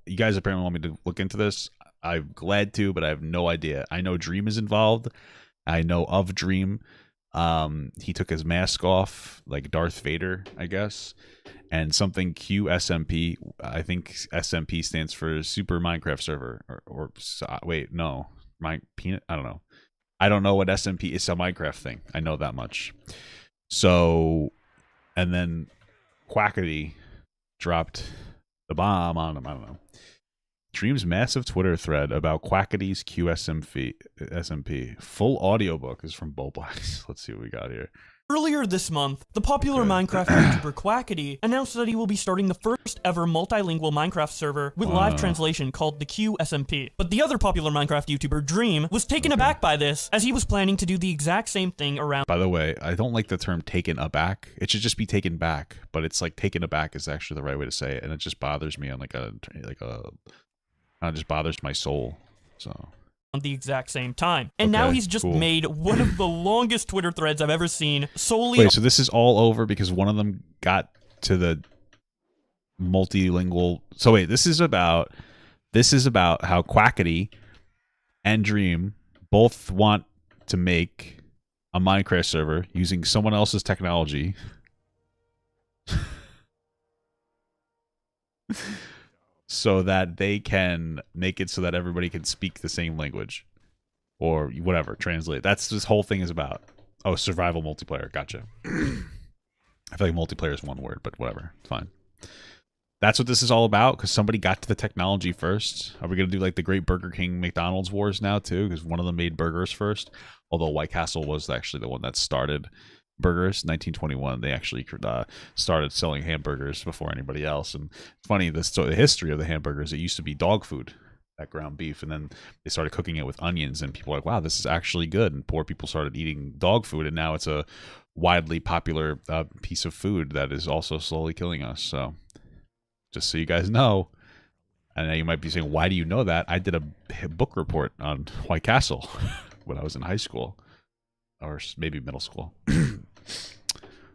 you guys apparently want me to look into this. I'm glad to, but I have no idea. I know Dream is involved. I know of Dream. He took his mask off like Darth Vader, I guess. And something QSMP. I think SMP stands for Super Minecraft Server. Or wait, no. My peanut. I don't know. I don't know what SMP is. A Minecraft thing. I know that much. So, and then Quackity dropped the bomb on him. I don't know. Dream's massive Twitter thread about Quackity's QSMP. Full audiobook is from Boblax. Let's see what we got here. Earlier this month, the popular Minecraft YouTuber Quackity announced that he will be starting the first ever multilingual Minecraft server with live translation called the QSMP. But the other popular Minecraft YouTuber, Dream, was taken aback by this, as he was planning to do the exact same thing around— By the way, I don't like the term taken aback. It should just be taken back, but it's like taken aback is actually the right way to say it, and it just bothers me on it just bothers my soul. So on the exact same time. And now he's just made one of the longest Twitter threads I've ever seen solely— Wait, so this is all over because one of them got to the multilingual— So wait, this is about how Quackity and Dream both want to make a Minecraft server using someone else's technology. So that they can make it so that everybody can speak the same language. Or whatever, translate. That's this whole thing is about. Oh, survival multiplayer. Gotcha. I feel like multiplayer is one word, but whatever. It's fine. That's what this is all about, because somebody got to the technology first. Are we going to do like the Great Burger King McDonald's wars now, too? Because one of them made burgers first. Although White Castle was actually the one that started burgers. 1921, they actually started selling hamburgers before anybody else. And it's funny, the history of the hamburgers, it used to be dog food, that ground beef, and then they started cooking it with onions, and people were like, wow, this is actually good. And poor people started eating dog food, and now it's a widely popular piece of food that is also slowly killing us. So just so you guys know. And now you might be saying, why do you know that? I did a book report on White Castle when I was in high school, or maybe middle school.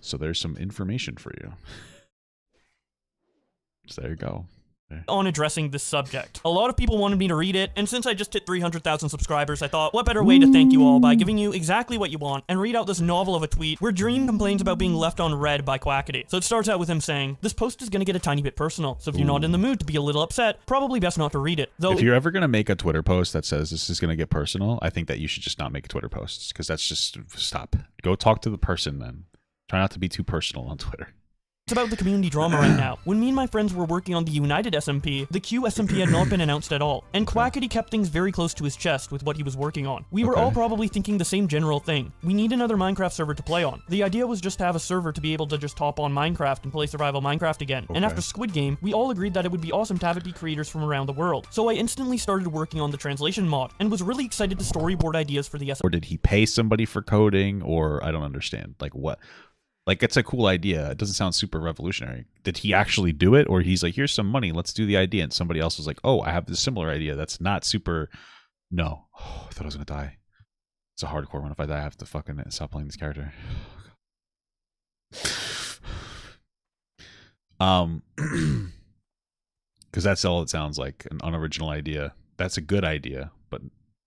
So there's some information for you. So there you go. On addressing this subject. A lot of people wanted me to read it, and since I just hit 300,000 subscribers, I thought, what better way to thank you all by giving you exactly what you want and read out this novel of a tweet where Dream complains about being left on red by Quackity. So it starts out with him saying, this post is gonna get a tiny bit personal, so if you're not in the mood to be a little upset, probably best not to read it. Though if you're ever gonna make a Twitter post that says this is gonna get personal, I think that you should just not make Twitter posts, because that's just, stop. Go talk to the person then. Try not to be too personal on Twitter. It's about the community drama right now. When me and my friends were working on the United SMP, the QSMP had not been announced at all, and Quackity kept things very close to his chest with what he was working on. We were all probably thinking the same general thing. We need another Minecraft server to play on. The idea was just to have a server to be able to just hop on Minecraft and play survival Minecraft again. And after Squid Game, we all agreed that it would be awesome to have it be creators from around the world. So I instantly started working on the translation mod, and was really excited to storyboard ideas for the SMP. Or did he pay somebody for coding, or I don't understand. Like what? Like, it's a cool idea. It doesn't sound super revolutionary. Did he actually do it? Or he's like, here's some money, let's do the idea. And somebody else was like, oh, I have this similar idea. That's not super. No. Oh, I thought I was going to die. It's a hardcore one. If I die, I have to fucking stop playing this character. Because that's all it sounds like, an unoriginal idea. That's a good idea, but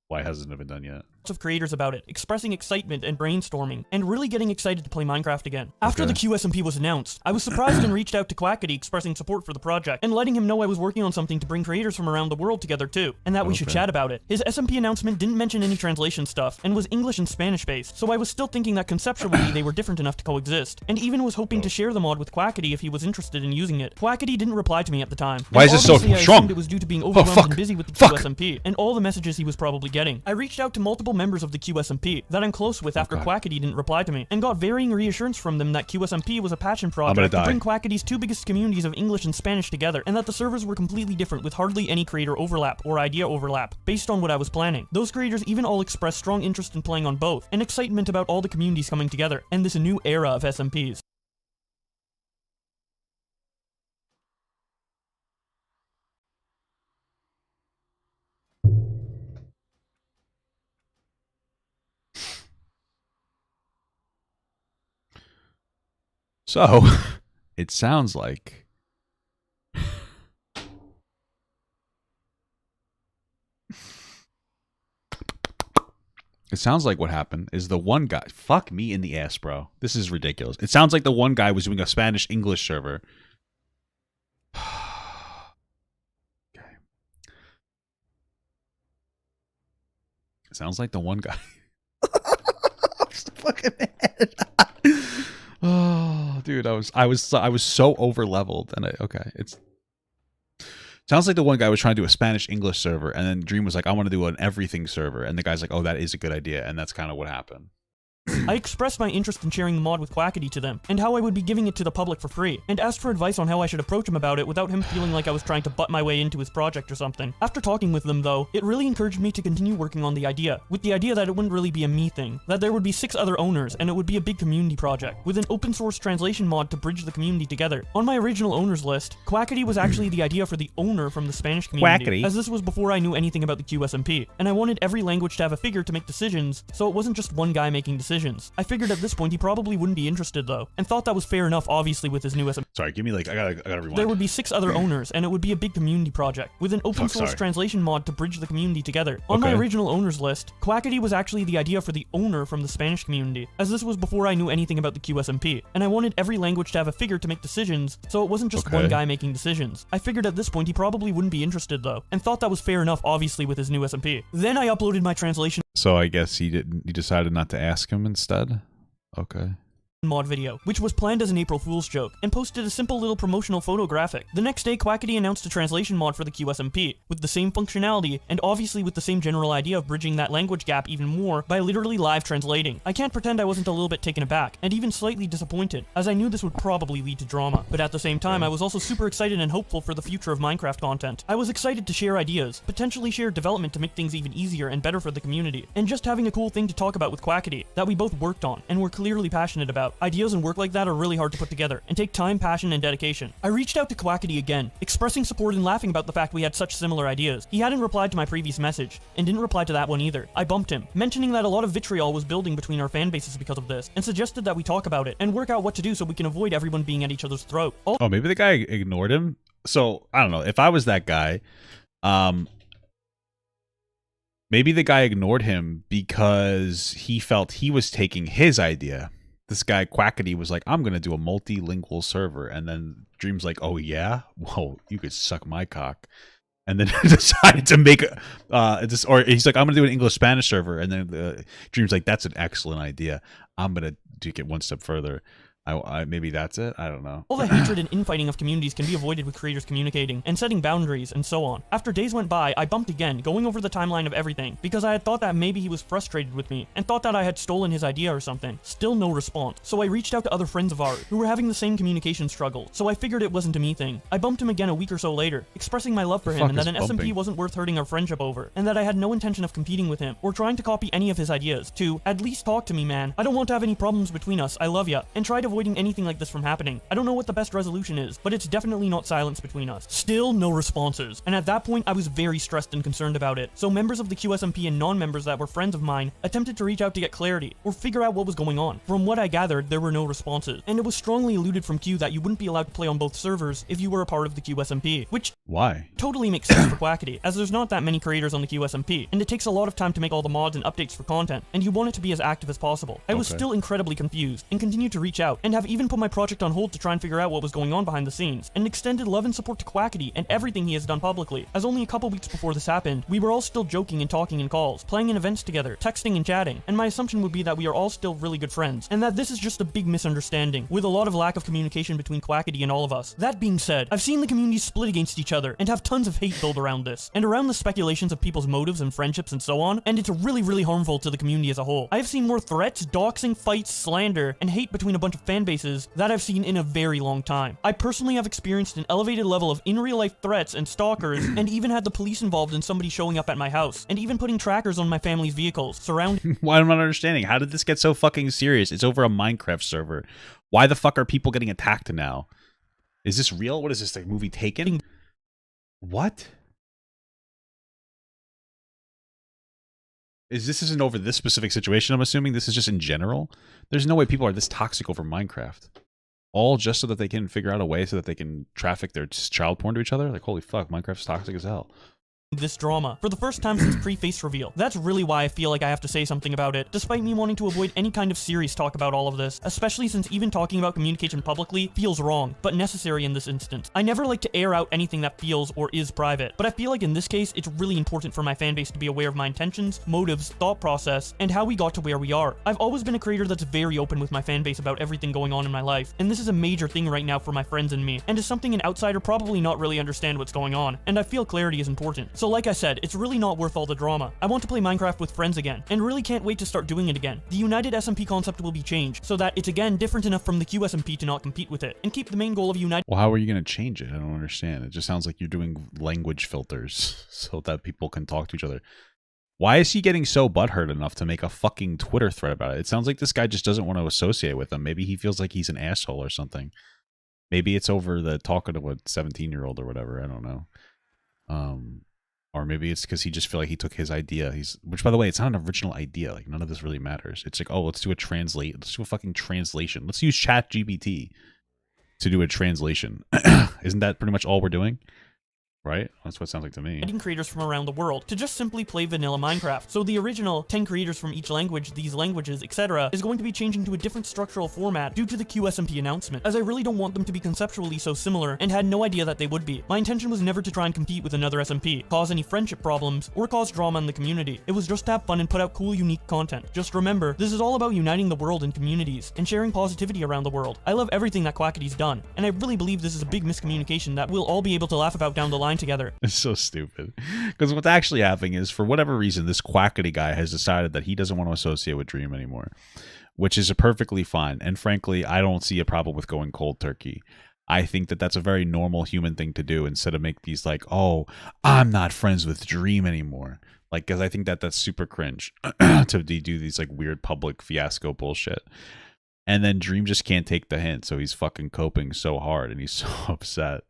why hasn't it been done yet? Of creators about it, expressing excitement and brainstorming, and really getting excited to play Minecraft again. After the QSMP was announced, I was surprised and reached out to Quackity expressing support for the project, and letting him know I was working on something to bring creators from around the world together too, and that we should chat about it. His SMP announcement didn't mention any translation stuff, and was English and Spanish based, so I was still thinking that conceptually they were different enough to coexist, and even was hoping to share the mod with Quackity if he was interested in using it. Quackity didn't reply to me at the time. Why is this so strong? It was due to being overwhelmed and busy with the QSMP, and all the messages he was probably getting. I reached out to multiple members of the QSMP that I'm close with after Quackity didn't reply to me, and got varying reassurance from them that QSMP was a passion project to bring Quackity's two biggest communities of English and Spanish together, and that the servers were completely different with hardly any creator overlap or idea overlap, based on what I was planning. Those creators even all expressed strong interest in playing on both, and excitement about all the communities coming together, and this new era of SMPs. So, it sounds like It sounds like what happened is the one guy. Fuck me in the ass, bro. This is ridiculous. It sounds like the one guy was doing a Spanish English server. Okay. It sounds like the one guy. Fucking head. Oh, dude, I was so over leveled, and it's sounds like the one guy was trying to do a Spanish English server, and then Dream was like, I want to do an everything server, and the guy's like, oh, that is a good idea, and that's kind of what happened. I expressed my interest in sharing the mod with Quackity to them, and how I would be giving it to the public for free, and asked for advice on how I should approach him about it without him feeling like I was trying to butt my way into his project or something. After talking with them though, it really encouraged me to continue working on the idea, with the idea that it wouldn't really be a me thing, that there would be 6 other owners, and it would be a big community project, with an open source translation mod to bridge the community together. On my original owners list, Quackity was actually the idea for the owner from the Spanish community, Quackity. as this was before I knew anything about the QSMP, and I wanted every language to have a figure to make decisions, so it wasn't just one guy making decisions. I figured at this point he probably wouldn't be interested though, and thought that was fair enough obviously with his new SMP. Sorry, give me like, I gotta rewind. There would be 6 other owners, and it would be a big community project, with an open source translation mod to bridge the community together. On my original owners list, Quackity was actually the idea for the owner from the Spanish community, as this was before I knew anything about the QSMP, and I wanted every language to have a figure to make decisions, so it wasn't just one guy making decisions. I figured at this point he probably wouldn't be interested though, and thought that was fair enough obviously with his new SMP. Then I uploaded my translation. So I guess you decided not to ask him instead? Okay. Mod video, which was planned as an April Fool's joke, and posted a simple little promotional photographic. The next day, Quackity announced a translation mod for the QSMP, with the same functionality, and obviously with the same general idea of bridging that language gap even more by literally live translating. I can't pretend I wasn't a little bit taken aback, and even slightly disappointed, as I knew this would probably lead to drama. But at the same time, I was also super excited and hopeful for the future of Minecraft content. I was excited to share ideas, potentially share development to make things even easier and better for the community, and just having a cool thing to talk about with Quackity, that we both worked on, and were clearly passionate about. Ideas and work like that are really hard to put together, and take time, passion, and dedication. I reached out to Quackity again, expressing support and laughing about the fact we had such similar ideas. He hadn't replied to my previous message, and didn't reply to that one either. I bumped him, mentioning that a lot of vitriol was building between our fan bases because of this, and suggested that we talk about it, and work out what to do so we can avoid everyone being at each other's throat. Oh, maybe the guy ignored him? So, I don't know. If I was that guy, maybe the guy ignored him because he felt he was taking his idea. This guy Quackity was like, I'm gonna do a multilingual server, and then Dream's like, oh yeah, whoa, you could suck my cock, and then decided to make or he's like, I'm gonna do an English Spanish server, and then Dream's like, that's an excellent idea. I'm gonna take it one step further. Maybe that's it. I don't know. All the hatred and infighting of communities can be avoided with creators communicating and setting boundaries and so on. After days went by, I bumped again, going over the timeline of everything, because I had thought that maybe he was frustrated with me and thought that I had stolen his idea or something. Still no response. So I reached out to other friends of ours who were having the same communication struggle, so I figured it wasn't a me thing. I bumped him again a week or so later, expressing my love for him and that an SMP wasn't worth hurting our friendship over, and that I had no intention of competing with him or trying to copy any of his ideas. To at least talk to me, man. I don't want to have any problems between us. I love ya, and tried avoiding anything like this from happening. I don't know what the best resolution is, but it's definitely not silence between us. Still no responses, and at that point I was very stressed and concerned about it. So members of the QSMP and non-members that were friends of mine attempted to reach out to get clarity or figure out what was going on. From what I gathered, there were no responses, and it was strongly alluded from Q that you wouldn't be allowed to play on both servers if you were a part of the QSMP, which totally makes sense for Quackity, as there's not that many creators on the QSMP, and it takes a lot of time to make all the mods and updates for content, and you want it to be as active as possible. I was still incredibly confused, and continued to reach out, and have even put my project on hold to try and figure out what was going on behind the scenes, and extended love and support to Quackity and everything he has done publicly, as only a couple weeks before this happened, we were all still joking and talking in calls, playing in events together, texting and chatting, and my assumption would be that we are all still really good friends, and that this is just a big misunderstanding, with a lot of lack of communication between Quackity and all of us. That being said, I've seen the communities split against each other, and have tons of hate built around this, and around the speculations of people's motives and friendships and so on, and it's really harmful to the community as a whole. I have seen more threats, doxing, fights, slander, and hate between a bunch of fan bases that I've seen in a very long time. I personally have experienced an elevated level of in-real-life threats and stalkers, and even had the police involved in somebody showing up at my house, and even putting trackers on my family's vehicles, surrounding. Why am I not understanding? How did this get so fucking serious? It's over a Minecraft server. Why the fuck are people getting attacked now? Is this real? What is this, like movie Taken? What? This isn't over this specific situation, I'm assuming? This is just in general? There's no way people are this toxic over Minecraft. All just so that they can figure out a way so that they can traffic their child porn to each other? Like, holy fuck, Minecraft's toxic as hell. this drama for the first time since pre-face reveal. That's really why I feel like I have to say something about it, despite me wanting to avoid any kind of serious talk about all of this, especially since even talking about communication publicly feels wrong, but necessary in this instance. I never like to air out anything that feels or is private, but I feel like in this case, it's really important for my fanbase to be aware of my intentions, motives, thought process, and how we got to where we are. I've always been a creator that's very open with my fanbase about everything going on in my life, and this is a major thing right now for my friends and me, and is something an outsider probably not really understand what's going on, and I feel clarity is important. So like I said, it's really not worth all the drama. I want to play Minecraft with friends again, and really can't wait to start doing it again. The United SMP concept will be changed, so that it's again different enough from the QSMP to not compete with it, and keep the main goal of United. Well, how are you going to change it? I don't understand. It just sounds like you're doing language filters so that people can talk to each other. Why is he getting so butthurt enough to make a fucking Twitter thread about it? It sounds like this guy just doesn't want to associate with him. Maybe he feels like he's an asshole or something. Maybe it's over the talking to a 17-year-old or whatever. I don't know. Or maybe it's because he just feel like he took his idea. Which, by the way, it's not an original idea. Like, none of this really matters. It's like, oh, let's do a fucking translation. Let's use ChatGPT to do a translation. Isn't that pretty much all we're doing? Right? That's what it sounds like to me. Creators from around the world to just simply play vanilla Minecraft. So the original 10 creators from each language, these languages, etc. is going to be changing to a different structural format due to the QSMP announcement, as I really don't want them to be conceptually so similar and had no idea that they would be. My intention was never to try and compete with another SMP, cause any friendship problems, or cause drama in the community. It was just to have fun and put out cool, unique content. Just remember, this is all about uniting the world and communities, and sharing positivity around the world. I love everything that Quackity's done, and I really believe this is a big miscommunication that we'll all be able to laugh about down the line together. It's so stupid. Because what's actually happening is, for whatever reason, this Quackity guy has decided that he doesn't want to associate with Dream anymore, which is perfectly fine. And frankly, I don't see a problem with going cold turkey. I think that that's a very normal human thing to do, instead of make these like, oh, I'm not friends with Dream anymore. Like, because I think that that's super cringe to do these like weird public fiasco bullshit. And then Dream just can't take the hint, so he's fucking coping so hard and he's so upset.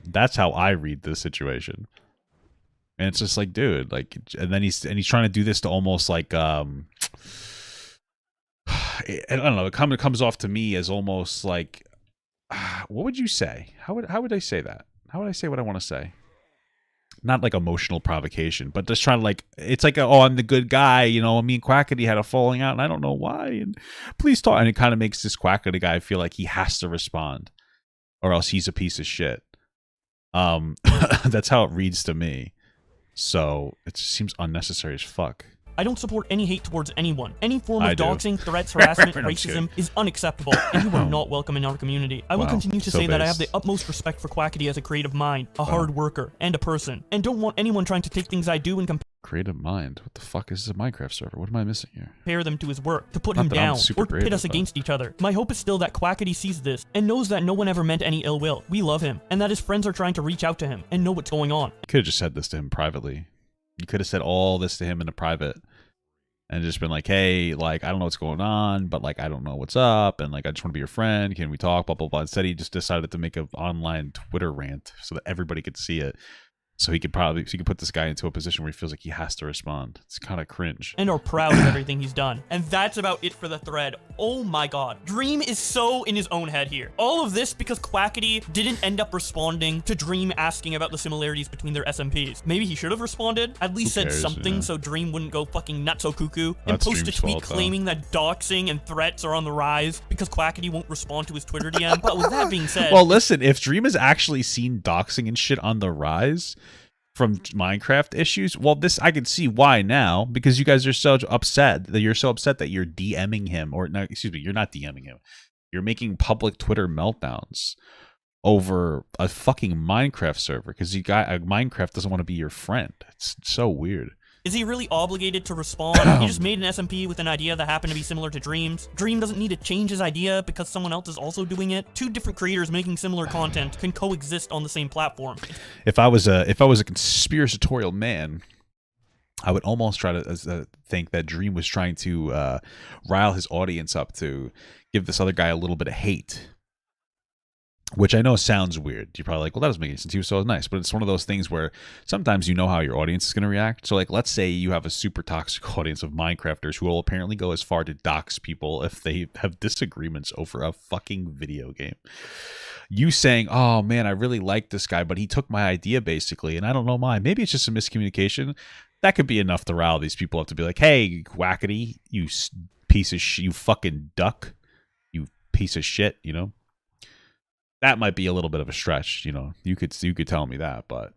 That's how I read this situation. And it's just like, dude, like, and then he's trying to do this to almost like, I don't know, it comes off to me as almost like, what would you say? How would I say that? How would I say what I want to say? Not like emotional provocation, but just trying to like, it's like, oh, I'm the good guy, you know, me and Quackity had a falling out and I don't know why, and please talk. And it kind of makes this Quackity guy feel like he has to respond or else he's a piece of shit. That's how it reads to me. So it just seems unnecessary as fuck. I don't support any hate towards anyone. Any form of doxing, threats, harassment, racism is unacceptable, and you are not welcome in our community. I will continue to say that I have the utmost respect for Quackity as a creative mind, a hard worker, and a person, and don't want anyone trying to take things I do and creative mind? What the fuck is this, a Minecraft server? What am I missing here? Compare them to his work, to put him down, or pit us against each other. My hope is still that Quackity sees this, and knows that no one ever meant any ill will. We love him, and that his friends are trying to reach out to him, and know what's going on. You could have just said this to him privately. You could have said all this to him in a private, and just been like, hey, like, I don't know what's going on, but like, I don't know what's up, and like, I just want to be your friend. Can we talk? Blah, blah, blah. Instead, he just decided to make an online Twitter rant so that everybody could see it. So he could put this guy into a position where he feels like he has to respond. It's kind of cringe. And are proud of everything he's done. And that's about it for the thread. Oh my god. Dream is so in his own head here. All of this because Quackity didn't end up responding to Dream asking about the similarities between their SMPs. Maybe he should have responded, at least said something so Dream wouldn't go fucking nutso cuckoo and post a tweet claiming that doxing and threats are on the rise because Quackity won't respond to his Twitter DM. But with that being said... Well, listen, if Dream has actually seen doxing and shit on the rise from Minecraft issues, well, this I can see why now, because you guys are so upset that you're DMing him, or no, excuse me, you're not DMing him. You're making public Twitter meltdowns over a fucking Minecraft server because Minecraft doesn't want to be your friend. It's so weird. Is he really obligated to respond? He just made an SMP with an idea that happened to be similar to Dream's. Dream doesn't need to change his idea because someone else is also doing it. Two different creators making similar content can coexist on the same platform. If I was a conspiratorial man, I would almost try to think that Dream was trying to rile his audience up to give this other guy a little bit of hate. Which I know sounds weird. You're probably like, well, that doesn't make any sense. He was so nice. But it's one of those things where sometimes you know how your audience is going to react. So, like, let's say you have a super toxic audience of Minecrafters who will apparently go as far to dox people if they have disagreements over a fucking video game. you saying, "Oh man, I really like this guy, but he took my idea basically, and I don't know why. Maybe it's just a miscommunication." That could be enough to rile these people up to be like, "Hey, Quackity, you piece of you fucking duck, you piece of shit," you know. That might be a little bit of a stretch, you know. You could tell me that, but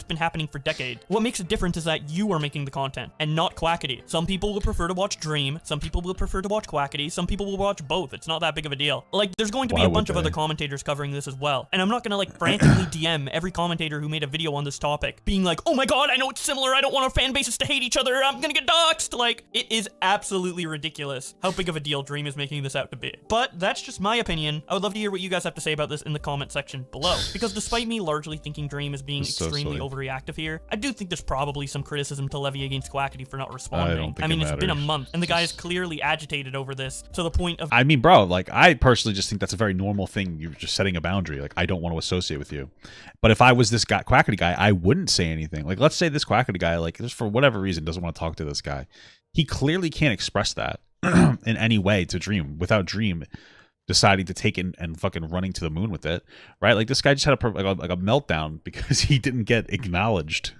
been happening for decades. What makes it different is that you are making the content and not Quackity. Some people will prefer to watch Dream, some people will prefer to watch Quackity, some people will watch both. It's not that big of a deal. Like, there's going to be a bunch of other commentators covering this as well, and I'm not gonna like frantically DM every commentator who made a video on this topic, being like, oh my god, I know it's similar, I don't want our fan bases to hate each other, I'm gonna get doxxed. Like, it is absolutely ridiculous how big of a deal Dream is making this out to be. But that's just my opinion. I would love to hear what you guys have to say about this in the comment section below, because despite me largely thinking Dream is being extremely overreactive here, I do think there's probably some criticism to levy against Quackity for not responding. I mean, it's been a month, and the guy is clearly agitated over this to the point of... I mean, bro, like, I personally just think that's a very normal thing. You're just setting a boundary. Like, I don't want to associate with you. But if I was this guy, Quackity guy, I wouldn't say anything. Like, let's say this Quackity guy, like, just for whatever reason, doesn't want to talk to this guy. He clearly can't express that in any way to Dream without Dream deciding to take it and fucking running to the moon with it, right? Like, this guy just had like a meltdown because he didn't get acknowledged.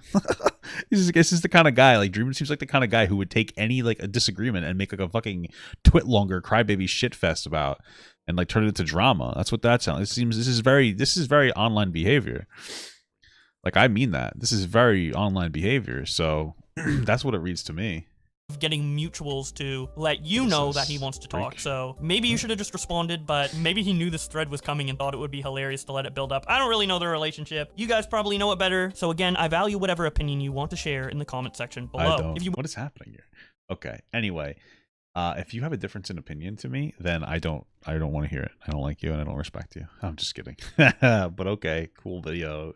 This is the kind of guy, like, Dream seems like the kind of guy who would take any, like, a disagreement and make, like, a fucking twit-longer crybaby shitfest about and, like, turn it into drama. That's what that sounds. It seems this is very online behavior. Like, I mean that. This is very online behavior, so that's what it reads to me. Getting mutuals to let you know that he wants to talk. So maybe you should have just responded, but maybe he knew this thread was coming and thought it would be hilarious to let it build up. I don't really know their relationship. You guys probably know it better. So again, I value whatever opinion you want to share in the comment section below. What is happening here? Okay. Anyway, if you have a difference in opinion to me, then I don't want to hear it. I don't like you and I don't respect you. I'm just kidding. But okay, cool video.